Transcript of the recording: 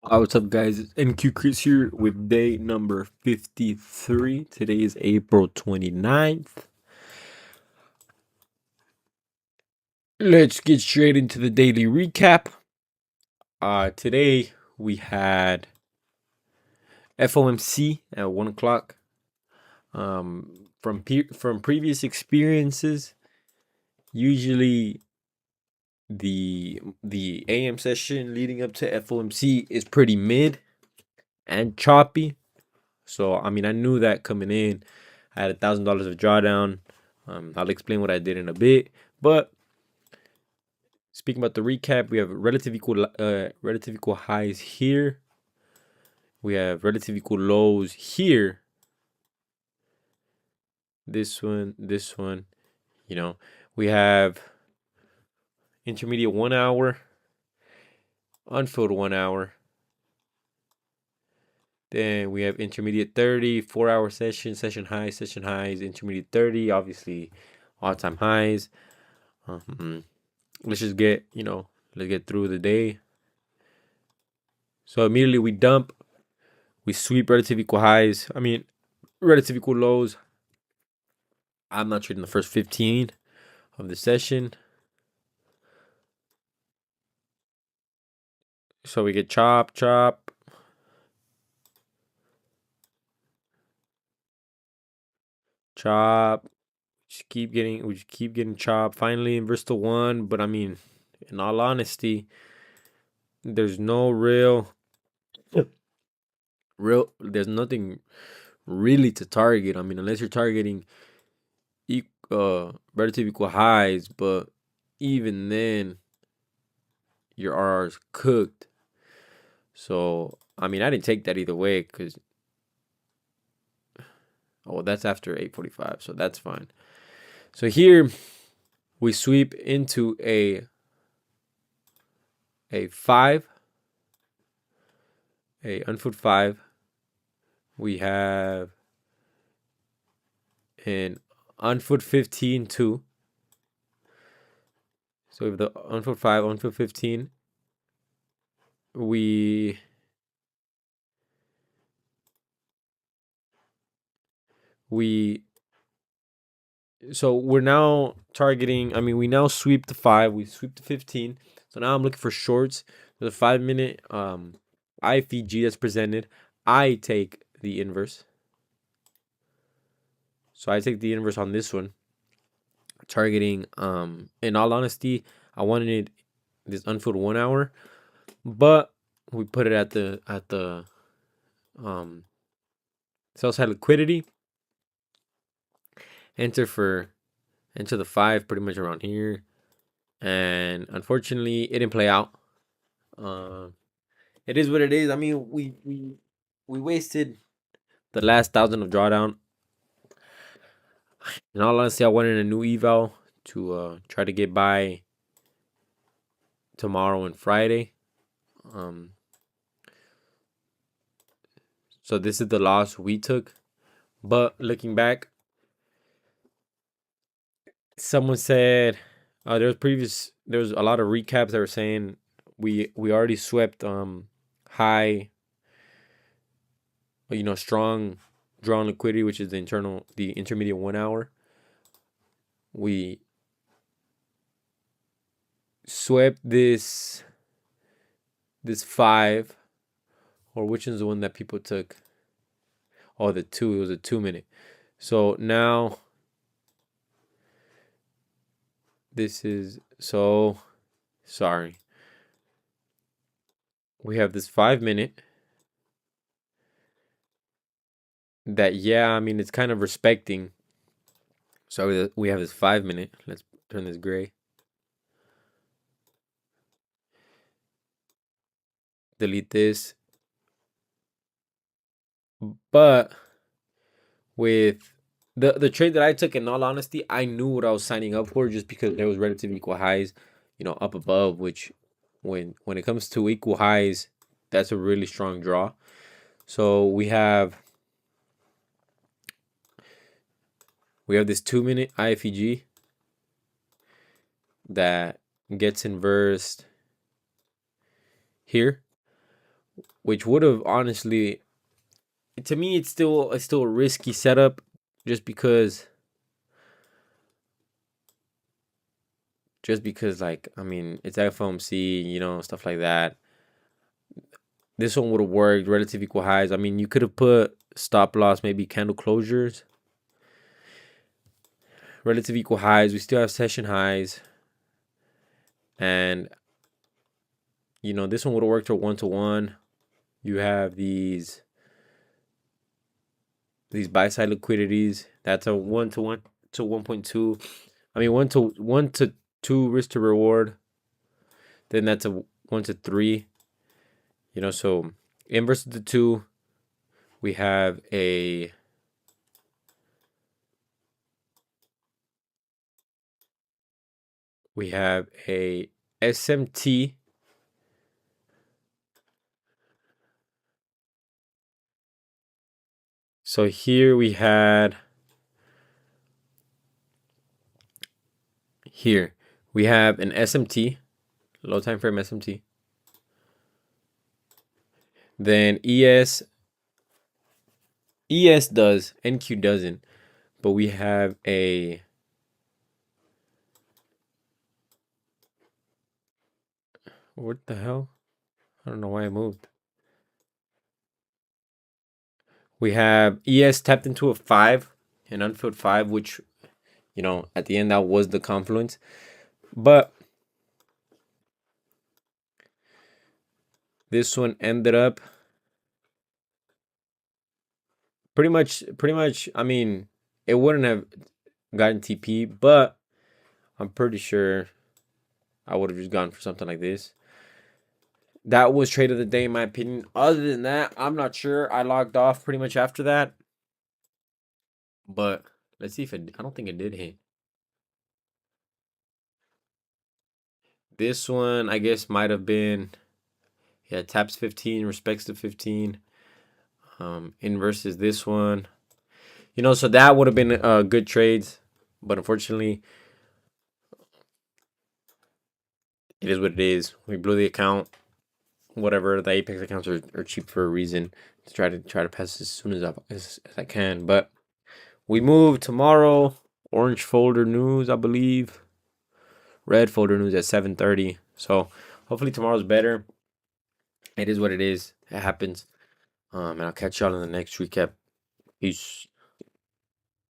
What's up, guys? It's NQ Chris here with day number 53. Today is April 29th. Let's get straight into the daily recap. Today we had FOMC at 1 o'clock. From previous experiences, usually the AM session leading up to FOMC is pretty mid and choppy. So I mean, I knew that coming in. I had $1,000 of drawdown. I'll explain what I did in a bit. But speaking about the recap, we have relative equal highs here. We have relative equal lows here. This one. We have intermediate 1 hour, unfilled 1 hour. Then we have intermediate 30, 4 hour session highs, intermediate 30, obviously all time highs. Let's just let's get through the day. So immediately we dump, we sweep relative equal highs. I mean, relative equal lows. I'm not trading the first 15 of the session. So we get chop. We just keep getting chopped. Finally inverse to 1, but I mean, in all honesty, there's no there's nothing really to target. I mean, unless you're targeting relative equal highs, but even then your RR is cooked. So I mean, I didn't take that either way because that's after 8:45, so that's fine. So here we sweep into a 5, a unfoot 5. We have an unfoot 15 too. So we have the unfoot 5, unfoot 15. So we're now targeting. I mean, we now sweep the 5. We sweep the 15. So now I'm looking for shorts. The 5-minute IFEG that's presented. I take the inverse. So I take the inverse on this one. Targeting. In all honesty, I wanted this unfilled 1 hour, but we put it at the sell side liquidity. Enter the 5 pretty much around here, and unfortunately it didn't play out. It is what it is. I mean, we wasted the last 1,000 of drawdown. In all honesty, I wanted a new eval to try to get by tomorrow and Friday. So this is the loss we took. But looking back, someone said there was a lot of recaps that were saying we already swept high, strong drawn liquidity, which is the intermediate 1 hour. We swept this 5, or which is the one that people took? Oh, the 2. It was a 2-minute. So now this is so sorry. We have this 5-minute that, I mean, it's kind of respecting. So we have this 5-minute. Let's turn this gray. Delete this. But with the trade that I took, in all honesty, I knew what I was signing up for just because there was relative equal highs, up above, which when it comes to equal highs, that's a really strong draw. So we have this 2-minute IFEG that gets inversed here. which would have honestly, to me, it's still a risky setup, just because like, I mean, it's FOMC, stuff like that. This one would have worked. Relative equal highs. I mean, you could have put stop loss, maybe candle closures. Relative equal highs. We still have session highs, and this one would have worked to 1-to-1. You have these buy side liquidities. That's a 1-to-1 to 1.2. I mean, 1-to-2 risk to reward. Then that's a 1-to-3. So inverse of the 2, we have a SMT. So here we have an SMT, low time frame SMT. Then ES does, NQ doesn't, but we have a what the hell? I don't know why I moved. We have ES tapped into a 5, an unfilled 5, which at the end that was the confluence, but this one ended up pretty much. I mean, it wouldn't have gotten TP, but I'm pretty sure I would have just gone for something like this. That was trade of the day, in my opinion. Other than that, I'm not sure. I logged off pretty much after that. But let's see if it. I don't think it did hit. This one, I guess, might have been. Yeah, taps 15, respects to 15. In versus this one. So that would have been good trades. But unfortunately, it is what it is. We blew the account. Whatever, the Apex accounts are cheap for a reason. To try to pass as soon as I can. But we move tomorrow. Orange folder news, I believe. Red folder news at 7:30. So hopefully tomorrow's better. It is what it is. It happens. And I'll catch y'all in the next recap. Peace.